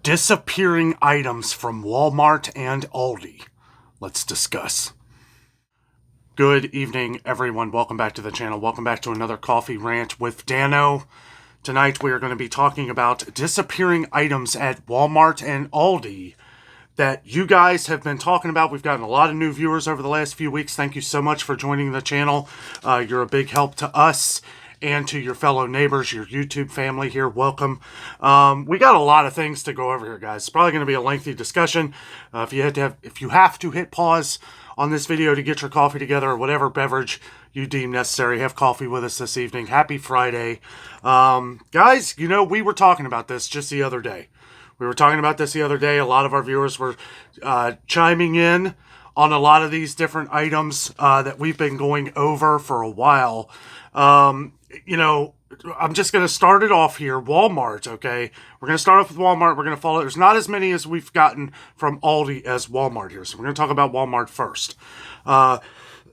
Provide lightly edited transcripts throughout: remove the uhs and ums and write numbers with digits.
Disappearing items from Walmart and Aldi. Let's discuss. Good evening, everyone. Welcome back to the channel. Welcome back to another coffee rant with Dano. Tonight we are going to be talking about disappearing items at Walmart and Aldi that you guys have been talking about. We've gotten a lot of new viewers over the last few weeks. Thank you so much for joining the channel. You're a big help to us and to your fellow neighbors, your YouTube family here. Welcome. We got a lot of things to go over here, guys. It's probably going to be a lengthy discussion. If you have to hit pause on this video to get your coffee together or whatever beverage you deem necessary, have coffee with us this evening. Happy Friday. Guys, you know, we were talking about this just the other day. A lot of our viewers were chiming in on a lot of these different items that we've been going over for a while. You know, I'm just going to start it off here. Walmart, okay? We're going to start off with Walmart. We're going to follow. There's not as many as we've gotten from Aldi as Walmart here. So we're going to talk about Walmart first. We're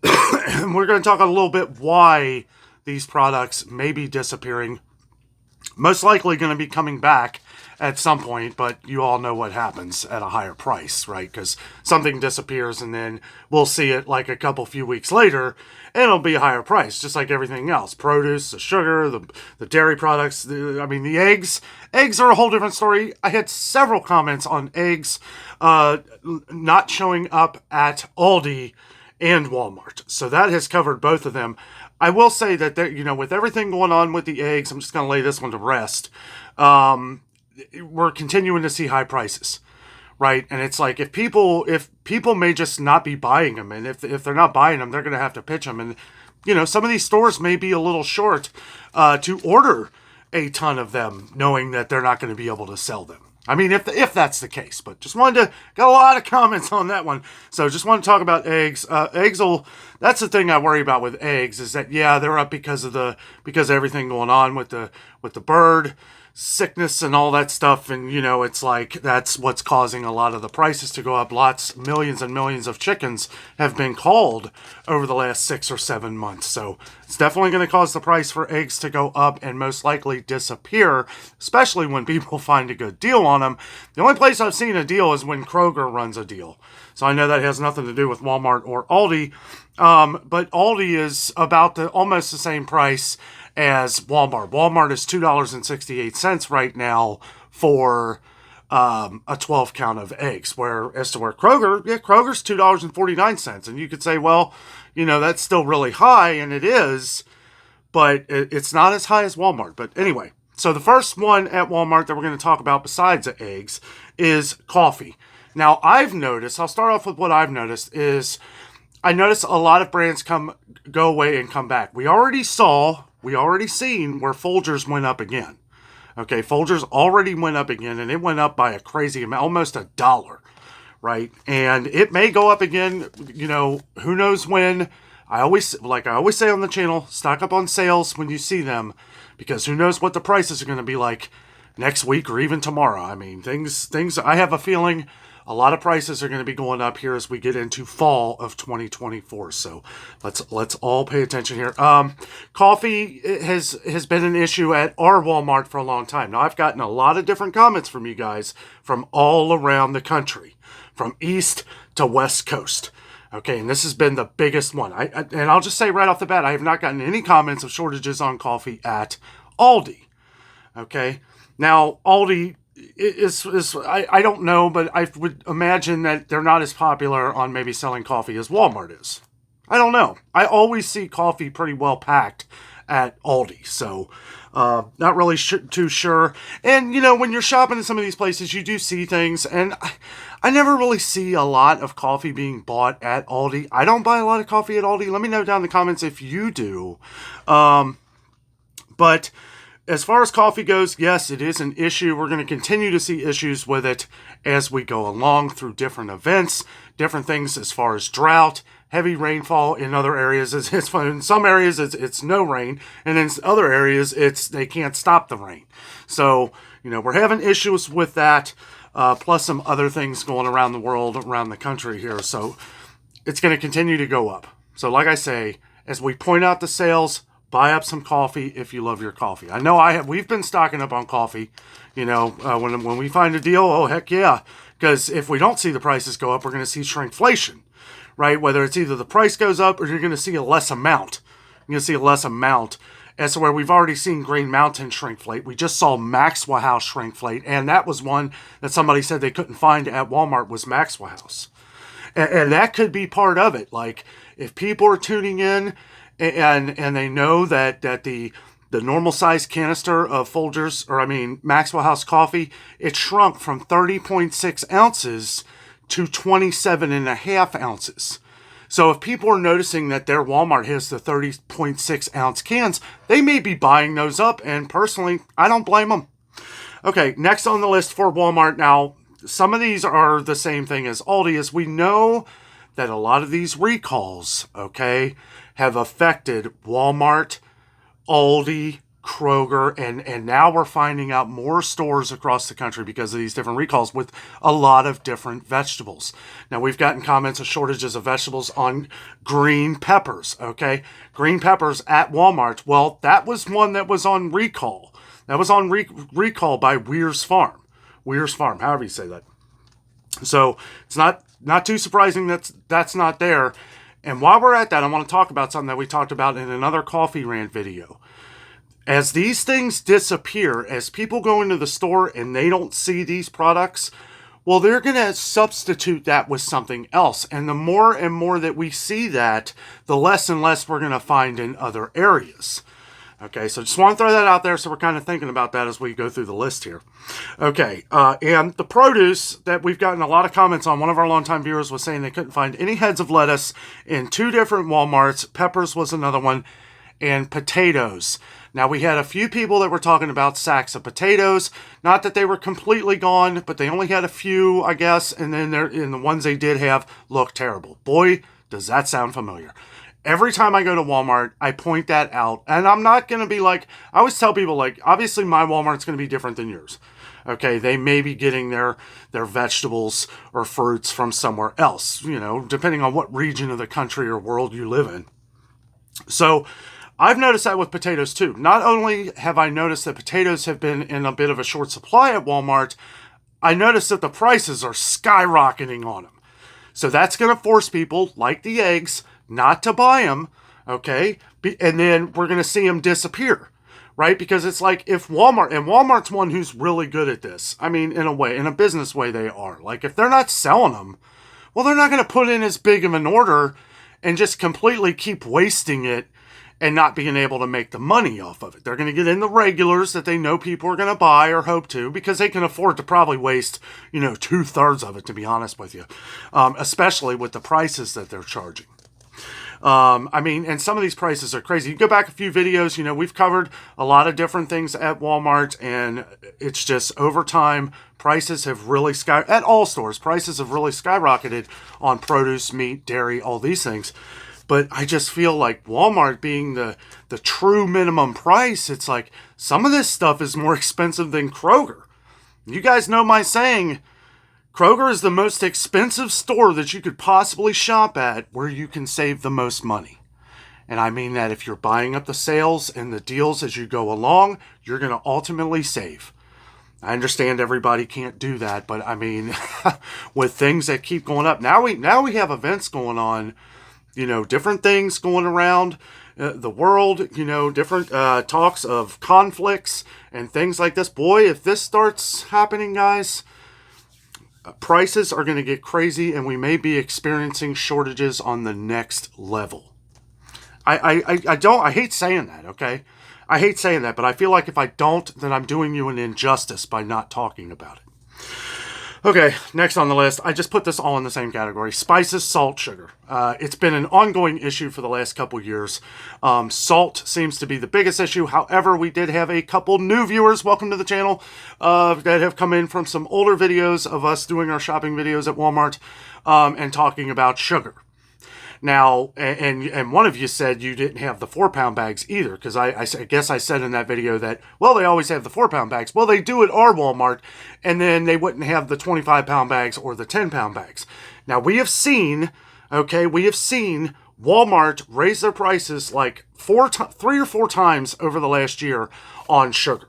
going to talk a little bit why these products may be disappearing. Most likely going to be coming back at some point, but you all know what happens at a higher price, right? Because something disappears and then we'll see it like a few weeks later and it'll be a higher price, just like everything else. Produce, the sugar, the dairy products, the eggs. Eggs are a whole different story. I had several comments on eggs not showing up at Aldi and Walmart. So that has covered both of them. I will say that, you know, with everything going on with the eggs, I'm just going to lay this one to rest. We're continuing to see high prices, right? And it's like, if people may just not be buying them, and if they're not buying them, they're going to have to pitch them. And, you know, some of these stores may be a little short to order a ton of them, knowing that they're not going to be able to sell them. I mean, if that's the case, but just wanted to, got a lot of comments on that one. So just want to talk about eggs. That's the thing I worry about with eggs, is that, yeah, they're up because of everything going on with the bird sickness and all that stuff. And, you know, it's like, that's what's causing a lot of the prices to go up. Millions and millions of chickens have been culled over the last 6 or 7 months. So it's definitely going to cause the price for eggs to go up and most likely disappear, especially when people find a good deal on them. The only place I've seen a deal is when Kroger runs a deal. So I know that has nothing to do with Walmart or Aldi. But Aldi is about almost the same price as Walmart. Walmart is $2.68 right now for a 12 count of eggs. Whereas Kroger's $2.49. And you could say, well, you know, that's still really high, and it is, but it's not as high as Walmart. But anyway, so the first one at Walmart that we're going to talk about besides the eggs is coffee. Now, I'll start off with what I've noticed is, I noticed a lot of brands go away and come back. We already seen where Folgers went up again. Okay, Folgers already went up again, and it went up by a crazy amount, almost $1, right? And it may go up again, you know, who knows when. I always say on the channel, stock up on sales when you see them, because who knows what the prices are going to be like next week or even tomorrow. I mean, I have a feeling a lot of prices are going to be going up here as we get into fall of 2024. So let's all pay attention here. Coffee has been an issue at our Walmart for a long time. Now, I've gotten a lot of different comments from you guys from all around the country, from East to West Coast. Okay, and this has been the biggest one. And I'll just say right off the bat, I have not gotten any comments of shortages on coffee at Aldi. Okay, now Aldi I don't know, but I would imagine that they're not as popular on maybe selling coffee as Walmart is. I don't know. I always see coffee pretty well packed at Aldi, so not really too sure. And, you know, when you're shopping in some of these places, you do see things, and I never really see a lot of coffee being bought at Aldi. I don't buy a lot of coffee at Aldi. Let me know down in the comments if you do. But as far as coffee goes, yes, it is an issue. We're going to continue to see issues with it as we go along through different events, different things as far as drought, heavy rainfall in other areas. In some areas, it's no rain, and in other areas, they can't stop the rain. So, you know, we're having issues with that, plus some other things going around the world, around the country here. So it's going to continue to go up. So like I say, as we point out the sales, buy up some coffee if you love your coffee. I know we've been stocking up on coffee. When we find a deal, oh, heck yeah. Because if we don't see the prices go up, we're going to see shrinkflation, right? Whether it's either the price goes up or you're going to see a less amount. You're going to see a less amount. As to where we've already seen Green Mountain shrinkflate. We just saw Maxwell House shrinkflate, and that was one that somebody said they couldn't find at Walmart was Maxwell House. And that could be part of it. Like, if people are tuning in and they know that the normal size canister of Maxwell House coffee, it shrunk from 30.6 ounces to 27.5 ounces. So if people are noticing that their Walmart has the 30.6 ounce cans, they may be buying those up. And personally, I don't blame them. Okay, next on the list for Walmart. Now, some of these are the same thing as Aldi, as we know that a lot of these recalls, okay, have affected Walmart, Aldi, Kroger, and now we're finding out more stores across the country because of these different recalls with a lot of different vegetables. Now, we've gotten comments of shortages of vegetables on green peppers, okay? Green peppers at Walmart. Well, that was one that was on recall. That was on recall by Weir's Farm. Weir's Farm, however you say that. So it's not too surprising that's not there. And while we're at that, I want to talk about something that we talked about in another Coffee Rant video. As these things disappear, as people go into the store and they don't see these products, well, they're going to substitute that with something else. And the more and more that we see that, the less and less we're going to find in other areas. Okay, so just want to throw that out there so we're kind of thinking about that as we go through the list here. Okay, and the produce that we've gotten a lot of comments on, one of our longtime viewers was saying they couldn't find any heads of lettuce in 2 different Walmarts. Peppers was another one, and potatoes. Now, we had a few people that were talking about sacks of potatoes. Not that they were completely gone, but they only had a few, I guess, and then the ones they did have looked terrible. Boy, does that sound familiar. Every time I go to Walmart, I point that out, and I'm not going to be like, I always tell people, like, obviously my Walmart's going to be different than yours. Okay, they may be getting their vegetables or fruits from somewhere else, depending on what region of the country or world you live in. So I've noticed that with potatoes too. Not only have I noticed that potatoes have been in a bit of a short supply at Walmart, I noticed that the prices are skyrocketing on them. So that's going to force people, like the eggs, not to buy them, okay? And then we're going to see them disappear, right? Because it's like if Walmart, and Walmart's one who's really good at this. I mean, in a way, in a business way they are. Like if they're not selling them, well, they're not going to put in as big of an order and just completely keep wasting it and not being able to make the money off of it. They're going to get in the regulars that they know people are going to buy or hope to, because they can afford to probably waste, 2/3 of it, to be honest with you, especially with the prices that they're charging. And some of these prices are crazy. You go back a few videos, we've covered a lot of different things at Walmart, and it's just over time, prices have really at all stores, prices have really skyrocketed on produce, meat, dairy, all these things. But I just feel like Walmart being the true minimum price, it's like some of this stuff is more expensive than Kroger. You guys know my saying, Kroger is the most expensive store that you could possibly shop at where you can save the most money. And I mean that if you're buying up the sales and the deals as you go along, you're going to ultimately save. I understand everybody can't do that, but I mean, with things that keep going up, now we have events going on, different things going around the world, different talks of conflicts and things like this. Boy, if this starts happening, guys, prices are going to get crazy, and we may be experiencing shortages on the next level. I hate saying that, okay? I hate saying that, but I feel like if I don't, then I'm doing you an injustice by not talking about it. Okay, next on the list, I just put this all in the same category. Spices, salt, sugar. It's been an ongoing issue for the last couple years. Salt seems to be the biggest issue. However, we did have a couple new viewers, welcome to the channel, that have come in from some older videos of us doing our shopping videos at Walmart and talking about sugar. Now, and one of you said you didn't have the 4-pound bags either, because I guess I said in that video that, well, they always have the 4-pound bags. Well, they do at our Walmart, and then they wouldn't have the 25-pound bags or the 10-pound bags. Now, we have seen Walmart raise their prices like 3 or 4 times over the last year on sugar.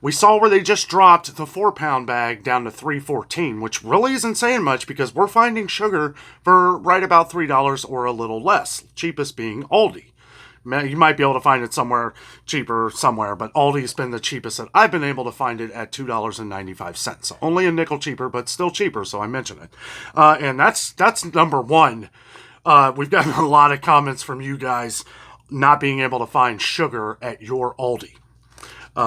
We saw where they just dropped the 4-pound bag down to $3.14, which really isn't saying much because we're finding sugar for right about $3 or a little less, cheapest being Aldi. You might be able to find it somewhere cheaper somewhere, but Aldi's been the cheapest that I've been able to find it at $2.95. So only a nickel cheaper, but still cheaper, so I mention it. And that's number one. We've gotten a lot of comments from you guys not being able to find sugar at your Aldi.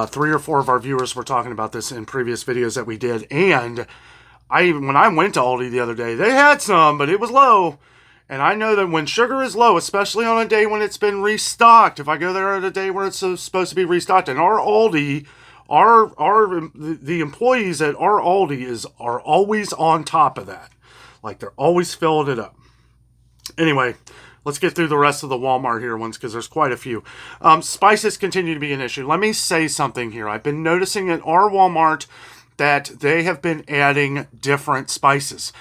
3 or 4 of our viewers were talking about this in previous videos that we did, and when I went to Aldi the other day, they had some, but it was low. And I know that when sugar is low, especially on a day when it's been restocked, if I go there at a day where it's supposed to be restocked, and our Aldi, the employees at our Aldi are always on top of that. Like, they're always filling it up. Anyway, let's get through the rest of the Walmart here ones because there's quite a few. Spices continue to be an issue. Let me say something here. I've been noticing at our Walmart that they have been adding different spices.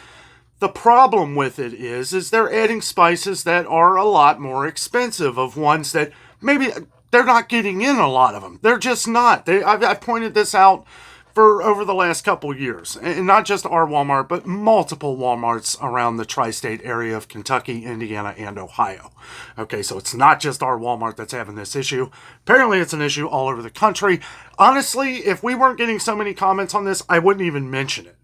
The problem with it is they're adding spices that are a lot more expensive, of ones that maybe they're not getting in a lot of them. They're just not. I've pointed this out for over the last couple years, and not just our Walmart, but multiple Walmarts around the tri-state area of Kentucky, Indiana, and Ohio. Okay, so it's not just our Walmart that's having this issue. Apparently, it's an issue all over the country. Honestly, if we weren't getting so many comments on this, I wouldn't even mention it.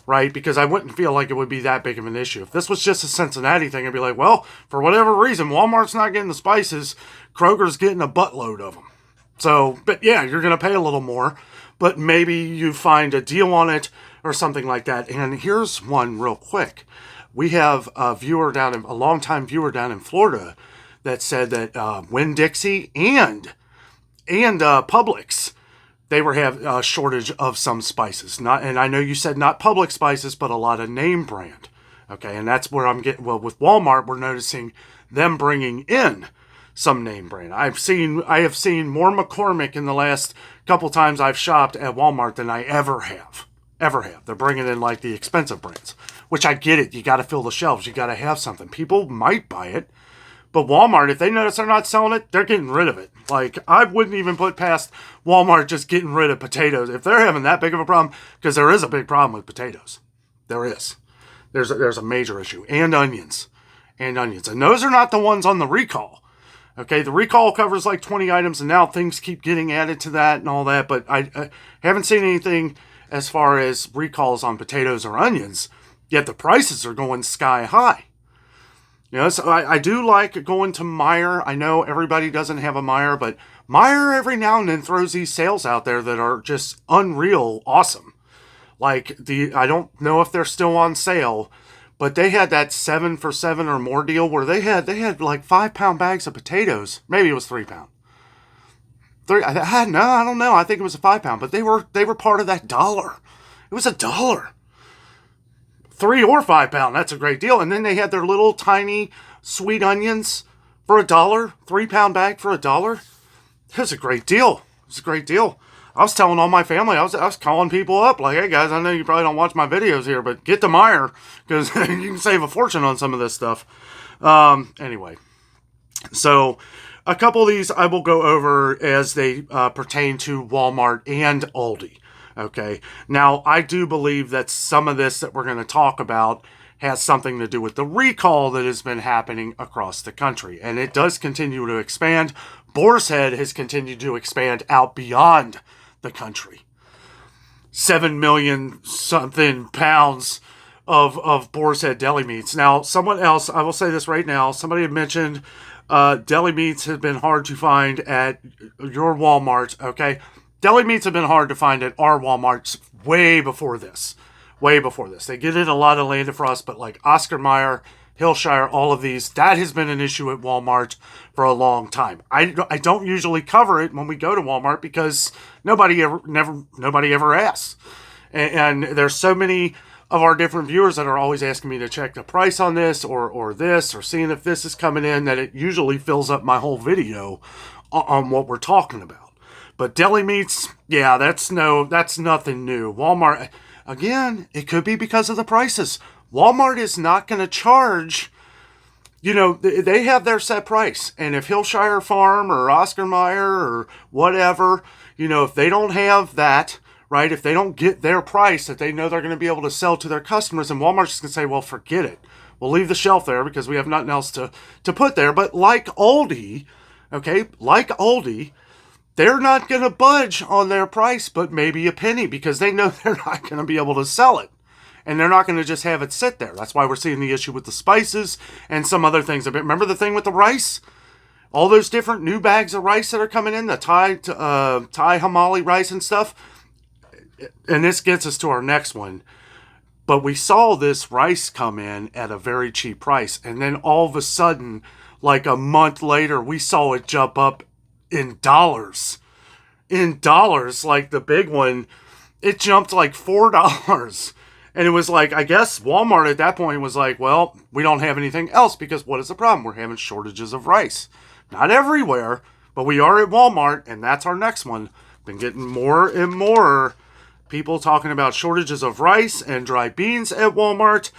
Right? Because I wouldn't feel like it would be that big of an issue. If this was just a Cincinnati thing, I'd be like, well, for whatever reason, Walmart's not getting the spices, Kroger's getting a buttload of them. So, but yeah, you're going to pay a little more, but maybe you find a deal on it or something like that. And here's one real quick. We have a longtime viewer down in Florida that said that Winn-Dixie and Publix, they were having a shortage of some spices. And I know you said not public spices, but a lot of name brand. Okay, and that's where I'm getting, well, with Walmart, we're noticing them bringing in some name brand. I have seen more McCormick in the last couple times I've shopped at Walmart than I ever have. They're bringing in like the expensive brands, which I get it. You got to fill the shelves. You got to have something. People might buy it. But Walmart, if they notice they're not selling it, they're getting rid of it. Like, I wouldn't even put past Walmart just getting rid of potatoes. If they're having that big of a problem, because there is a big problem with potatoes. There is. There's a major issue. And onions. And those are not the ones on the recall. Okay, the recall covers like 20 items, and now things keep getting added to that and all that. But I haven't seen anything as far as recalls on potatoes or onions, yet the prices are going sky high. You know, so I do like going to Meijer. I know everybody doesn't have a Meijer, but Meijer every now and then throws these sales out there that are just unreal awesome. Like, I don't know if they're still on sale, but they had that 7 for 7 or more deal where they had like 5-pound bags of potatoes. Maybe it was 3-pound. I don't know. I think it was a 5-pound, but they were part of that dollar. It was $1. 3 or 5-pound, that's a great deal. And then they had their little tiny sweet onions for $1, 3-pound bag for $1. It was a great deal. I was telling all my family, I was calling people up like, hey guys, I know you probably don't watch my videos here, but get to Meijer because you can save a fortune on some of this stuff. Anyway, so a couple of these I will go over as they pertain to Walmart and Aldi. Okay, now I do believe that some of this that we're going to talk about has something to do with the recall that has been happening across the country. And it does continue to expand. Boar's Head has continued to expand out beyond the country. 7 million something pounds of Boar's Head deli meats. Now, someone else, I will say this right now, somebody had mentioned deli meats have been hard to find at your Walmart, okay? Deli meats have been hard to find at our Walmarts way before this. They get in a lot of Land for Us, but like Oscar Mayer, Hillshire, all of these, that has been an issue at Walmart for a long time. I don't usually cover it when we go to Walmart because nobody ever asks. And there's so many of our different viewers that are always asking me to check the price on this or this, or seeing if this is coming in, that it usually fills up my whole video on what we're talking about. But deli meats, yeah, that's nothing new. Walmart, again, it could be because of the prices. Walmart is not going to charge, they have their set price. And if Hillshire Farm or Oscar Mayer or whatever if they don't have that, right, if they don't get their price that they know they're going to be able to sell to their customers, and Walmart's just going to say, well, forget it. We'll leave the shelf there because we have nothing else to put there. But like Aldi, they're not going to budge on their price, but maybe a penny, because they know they're not going to be able to sell it. And they're not going to just have it sit there. That's why we're seeing the issue with the spices and some other things. Remember the thing with the rice? All those different new bags of rice that are coming in, the Thai Hamali rice and stuff. And this gets us to our next one. But we saw this rice come in at a very cheap price. And then all of a sudden, like a month later, we saw it jump up in dollars. Like the big one, it jumped like $4. And it was like, I guess Walmart at that point was like, well, we don't have anything else, because what is the problem? We're having shortages of rice. Not everywhere, but we are at Walmart, and that's our next one. Been getting more and more people talking about shortages of rice and dry beans at Walmart.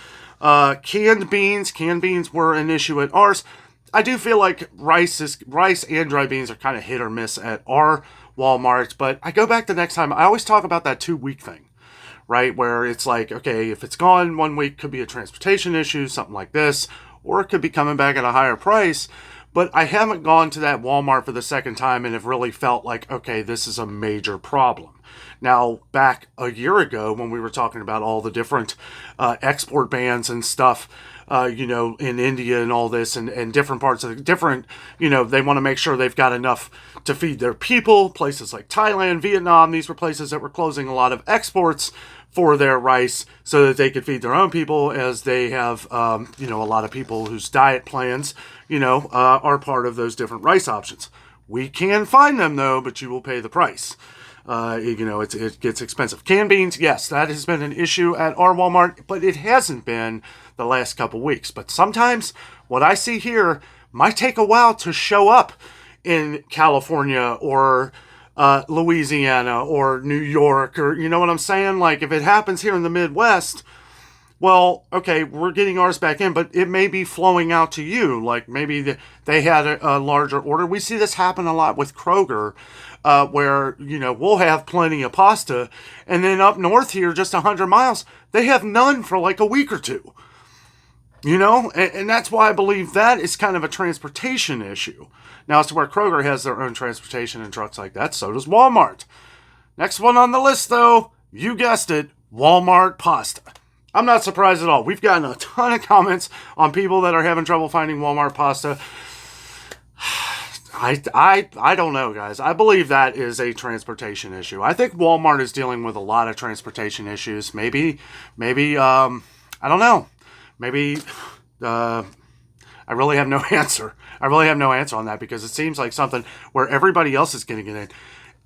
Canned beans were an issue at ours. I do feel like rice and dry beans are kind of hit or miss at our Walmart, but I go back the next time. I always talk about that 2-week thing, right? Where it's like, okay, if it's gone 1 week, could be a transportation issue, something like this, or it could be coming back at a higher price. But I haven't gone to that Walmart for the second time and have really felt like, okay, this is a major problem. Now, back a year ago when we were talking about all the different export bans and stuff, in India and all this, and different parts of they want to make sure they've got enough to feed their people. Places like Thailand, Vietnam, these were places that were closing a lot of exports for their rice so that they could feed their own people, as they have, a lot of people whose diet plans, are part of those different rice options. We can find them, though, but you will pay the price. It gets expensive. Canned beans, yes, that has been an issue at our Walmart, but it hasn't been the last couple weeks. But sometimes what I see here might take a while to show up in California or Louisiana or New York, or you know what I'm saying? Like, if it happens here in the Midwest, well, okay, we're getting ours back in, but it may be flowing out to you. Like maybe they had a larger order. We see this happen a lot with Kroger, where, we'll have plenty of pasta, and then up north here, just 100 miles, they have none for like a week or two. And that's why I believe that is kind of a transportation issue. Now, as to where Kroger has their own transportation and trucks like that, so does Walmart. Next one on the list, though, you guessed it, Walmart pasta. I'm not surprised at all. We've gotten a ton of comments on people that are having trouble finding Walmart pasta. I don't know, guys. I believe that is a transportation issue. I think Walmart is dealing with a lot of transportation issues. Maybe, I don't know. Maybe, I really have no answer. I really have no answer on that, because it seems like something where everybody else is getting it in.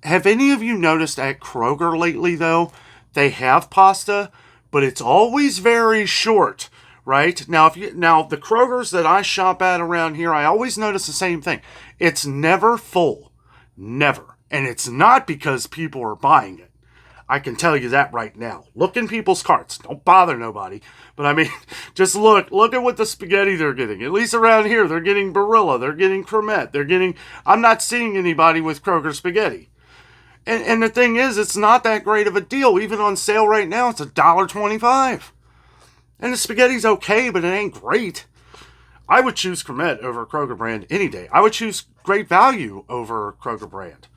Have any of you noticed at Kroger lately, though, they have pasta, but it's always very short, right? Now, the Krogers that I shop at around here, I always notice the same thing. It's never full. Never. And it's not because people are buying it. I can tell you that right now. Look in people's carts. Don't bother nobody. But I mean, just look at what the spaghetti they're getting. At least around here, they're getting Barilla. They're getting Cremette. I'm not seeing anybody with Kroger spaghetti. And the thing is, it's not that great of a deal. Even on sale right now, it's $1.25. And the spaghetti's okay, but it ain't great. I would choose Cremette over Kroger brand any day. I would choose Great Value over Kroger brand.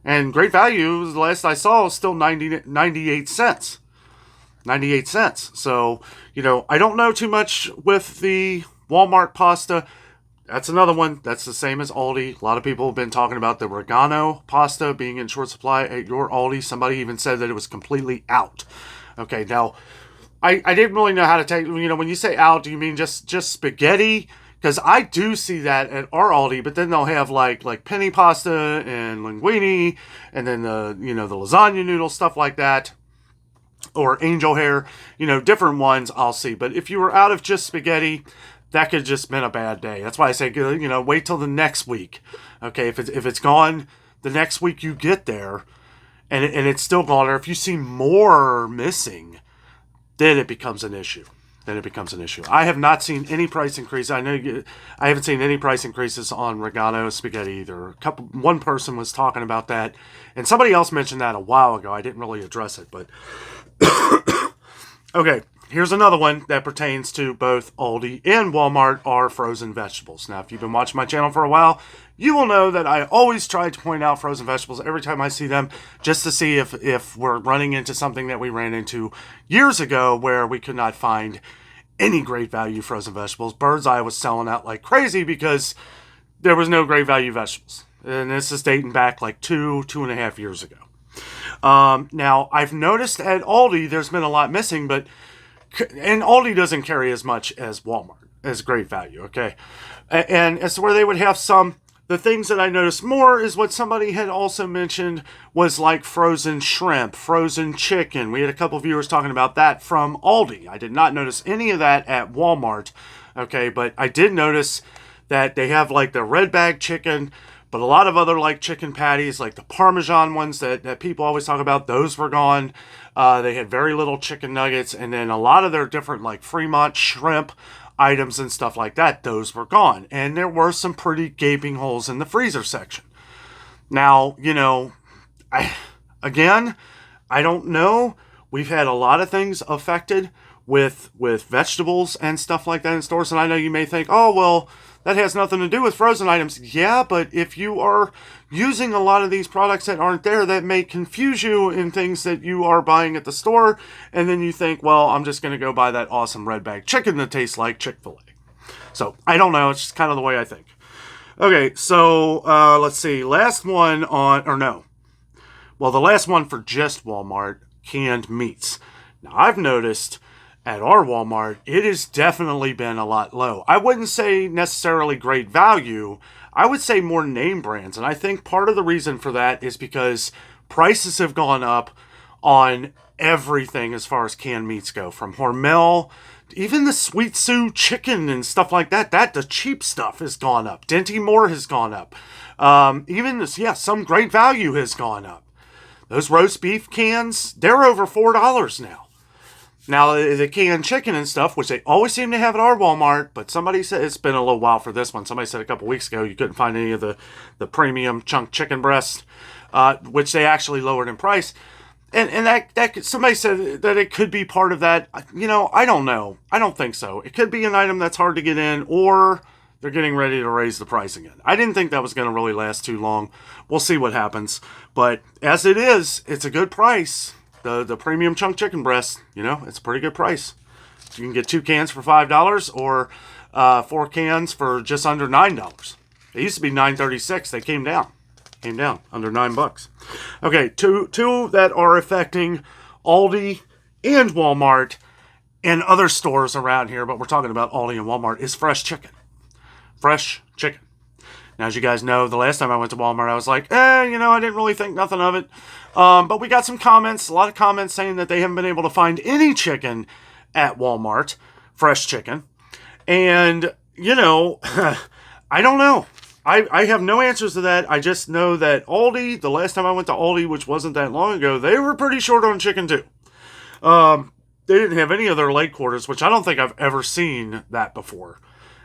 And Great Value, the last I saw, is still 98 cents. 98 cents. So, I don't know too much with the Walmart pasta. That's another one. That's the same as Aldi. A lot of people have been talking about the oregano pasta being in short supply at your Aldi. Somebody even said that it was completely out. Okay, now, I didn't really know how to take, when you say out, do you mean just spaghetti? Because I do see that at our Aldi, but then they'll have like penny pasta and linguine, and then the lasagna noodles, stuff like that. Or angel hair, different ones I'll see. But if you were out of just spaghetti, that could have just been a bad day. That's why I say, wait till the next week. Okay, if it's gone the next week you get there, and it's still gone, or if you see more missing, then it becomes an issue. then it becomes an issue. I have not seen any price increase. I haven't seen any price increases on Regano spaghetti either. One person was talking about that, and somebody else mentioned that a while ago. I didn't really address it, but okay. Here's another one that pertains to both Aldi and Walmart are frozen vegetables. Now, if you've been watching my channel for a while, you will know that I always try to point out frozen vegetables every time I see them, just to see if we're running into something that we ran into years ago where we could not find any great value frozen vegetables. Bird's Eye was selling out like crazy because there was no great value vegetables. And this is dating back like 2.5 years ago. Now, I've noticed at Aldi there's been a lot missing, and Aldi doesn't carry as much as Walmart as great value, okay? And as to where they would have some, the things that I noticed more is what somebody had also mentioned was like frozen shrimp, frozen chicken. We had a couple of viewers talking about that from Aldi. I did not notice any of that at Walmart, okay? But I did notice that they have like the red bag chicken, but a lot of other like chicken patties, like the Parmesan ones that people always talk about, those were gone. They had very little chicken nuggets, and then a lot of their different like Fremont shrimp items and stuff like that, those were gone. And there were some pretty gaping holes in the freezer section. Now, I don't know. We've had a lot of things affected with vegetables and stuff like that in stores, and I know you may think, oh, well, that has nothing to do with frozen items. Yeah, but if you are using a lot of these products that aren't there, that may confuse you in things that you are buying at the store, and then you think, well, I'm just going to go buy that awesome red bag chicken that tastes like Chick-fil-A. So, I don't know. It's just kind of the way I think. Okay, so let's see. The last one for just Walmart, canned meats. Now, I've noticed at our Walmart, it has definitely been a lot low. I wouldn't say necessarily great value. I would say more name brands. And I think part of the reason for that is because prices have gone up on everything as far as canned meats go. From Hormel, even the Sweet Sue chicken and stuff like that. The cheap stuff has gone up. Dinty Moore has gone up. Some great value has gone up. Those roast beef cans, they're over $4 now. Now, the canned chicken and stuff, which they always seem to have at our Walmart, but somebody said, it's been a little while for this one, somebody said a couple weeks ago you couldn't find any of the premium chunk chicken breast, which they actually lowered in price. And that somebody said that it could be part of that. I don't know. I don't think so. It could be an item that's hard to get in, or they're getting ready to raise the price again. I didn't think that was going to really last too long. We'll see what happens. But as it is, it's a good price. The premium chunk chicken breast, it's a pretty good price. You can get 2 cans for $5 or 4 cans for just under $9. It used to be $9.36. They came down under $9. Okay, two that are affecting Aldi and Walmart and other stores around here, but we're talking about Aldi and Walmart, is fresh chicken. Fresh chicken. Now, as you guys know, the last time I went to Walmart, I was like, I didn't really think nothing of it. But we got some comments, a lot of comments saying that they haven't been able to find any chicken at Walmart, fresh chicken. And, I don't know. I have no answers to that. I just know that Aldi, the last time I went to Aldi, which wasn't that long ago, they were pretty short on chicken too. They didn't have any of their leg quarters, which I don't think I've ever seen that before.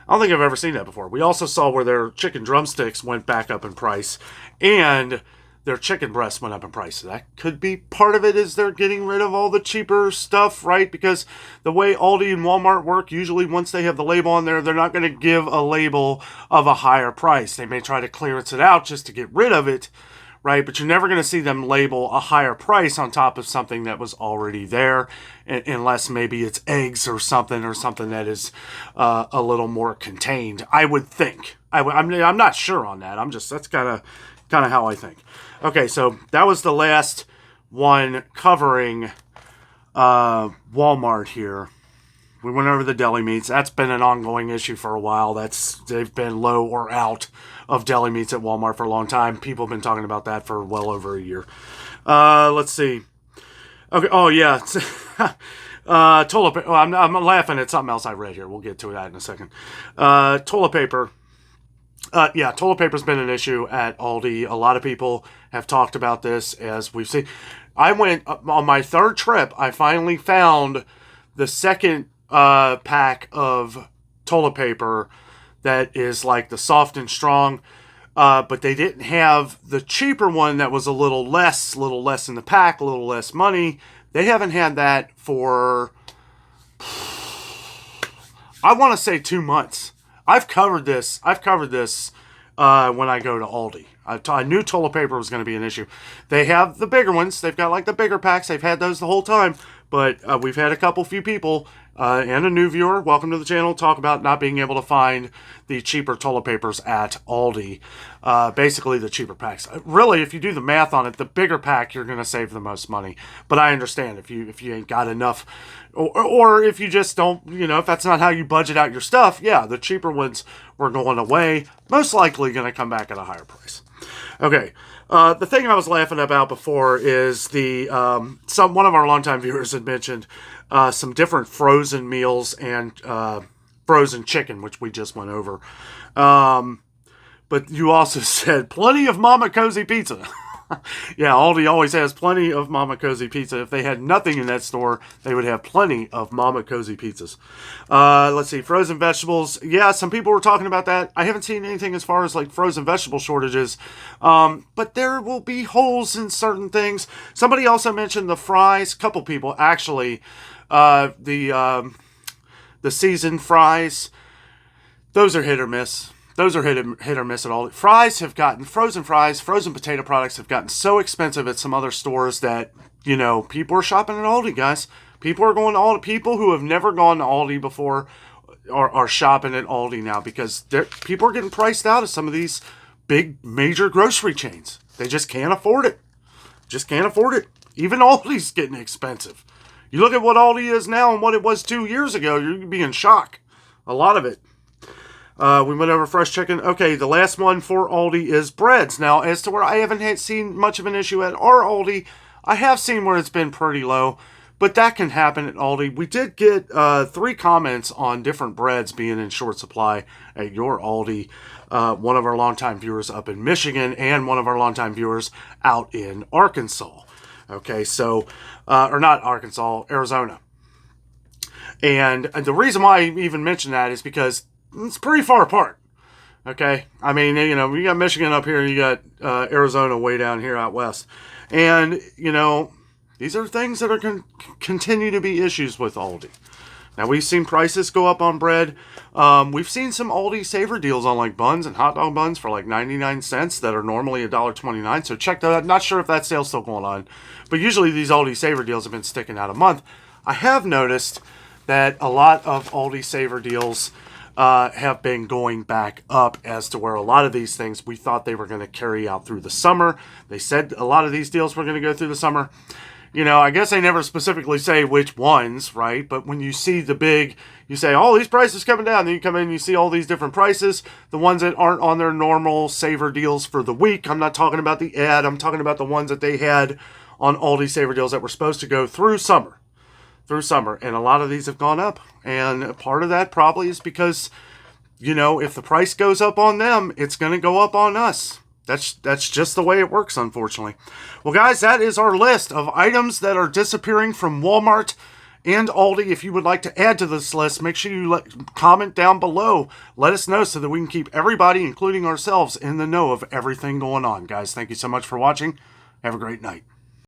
We also saw where their chicken drumsticks went back up in price, and their chicken breasts went up in price. So that could be part of it, is they're getting rid of all the cheaper stuff, right? Because the way Aldi and Walmart work, usually once they have the label on there, they're not going to give a label of a higher price. They may try to clearance it out just to get rid of it, right? But you're never going to see them label a higher price on top of something that was already there, unless maybe it's eggs or something that is a little more contained, I would think. I'm not sure on that. That's kind of how I think. Okay, so that was the last one covering Walmart here. We went over the deli meats. That's been an ongoing issue for a while. They've been low or out of deli meats at Walmart for a long time. People have been talking about that for well over a year. Let's see. Okay. Oh yeah. Toilet paper. I'm laughing at something else I read here. We'll get to that in a second. Toilet paper. Toilet paper's been an issue at Aldi. A lot of people have talked about this, as we've seen. I went on my third trip. I finally found the second pack of toilet paper that is like the soft and strong, but they didn't have the cheaper one that was a little less in the pack, a little less money. They haven't had that for, I want to say 2 months. I've covered this when I go to Aldi. I knew toilet paper was going to be an issue. They have the bigger ones. They've got like the bigger packs. They've had those the whole time. But we've had a few people and a new viewer, welcome to the channel, talk about not being able to find the cheaper toilet papers at Aldi. Basically the cheaper packs. Really, if you do the math on it, the bigger pack, you're going to save the most money. But I understand if you ain't got enough, or if you just don't, if that's not how you budget out your stuff, yeah, the cheaper ones were going away. Most likely going to come back at a higher price. Okay, the thing I was laughing about before is one of our longtime viewers had mentioned some different frozen meals and frozen chicken, which we just went over. But you also said plenty of Mama Cozy pizza. Yeah, Aldi always has plenty of Mama Cozy pizza. If they had nothing in that store, they would have plenty of Mama Cozy pizzas. Let's see, frozen vegetables. Yeah, some people were talking about that. I haven't seen anything as far as like frozen vegetable shortages, but there will be holes in certain things. Somebody also mentioned the fries. A couple people actually. The seasoned fries. Those are hit or miss. Those are hit or miss at all. Frozen potato products have gotten so expensive at some other stores that, people are shopping at Aldi, guys. People are going to Aldi. People who have never gone to Aldi before are shopping at Aldi now because people are getting priced out of some of these big major grocery chains. They just can't afford it. Even Aldi's getting expensive. You look at what Aldi is now and what it was 2 years ago, you're be in shock. A lot of it. We went over fresh chicken. Okay, the last one for Aldi is breads. Now, as to where I haven't seen much of an issue at our Aldi, I have seen where it's been pretty low, but that can happen at Aldi. We did get 3 comments on different breads being in short supply at your Aldi. One of our longtime viewers up in Michigan and one of our longtime viewers out in Arkansas. Okay, so, or not Arkansas, Arizona. And the reason why I even mention that is because it's pretty far apart. Okay, I mean, you got Michigan up here, and you got Arizona way down here out west, and these are things that are going to continue to be issues with Aldi. Now we've seen prices go up on bread. We've seen some Aldi saver deals on like buns and hot dog buns for like 99 cents that are normally $1.29. So check that out. Not sure if that sale's still going on, but usually these Aldi saver deals have been sticking out a month. I have noticed that a lot of Aldi saver deals have been going back up as to where a lot of these things we thought they were going to carry out through the summer. They said a lot of these deals were going to go through the summer. I guess they never specifically say which ones, right? But when you see you say, oh, these prices coming down. Then you come in and you see all these different prices. The ones that aren't on their normal saver deals for the week. I'm not talking about the ad. I'm talking about the ones that they had on Aldi saver deals that were supposed to go through summer. And a lot of these have gone up. And part of that probably is because, if the price goes up on them, it's going to go up on us. That's just the way it works, unfortunately. Well, guys, that is our list of items that are disappearing from Walmart and Aldi. If you would like to add to this list, make sure you comment down below. Let us know so that we can keep everybody, including ourselves, in the know of everything going on. Guys, thank you so much for watching. Have a great night.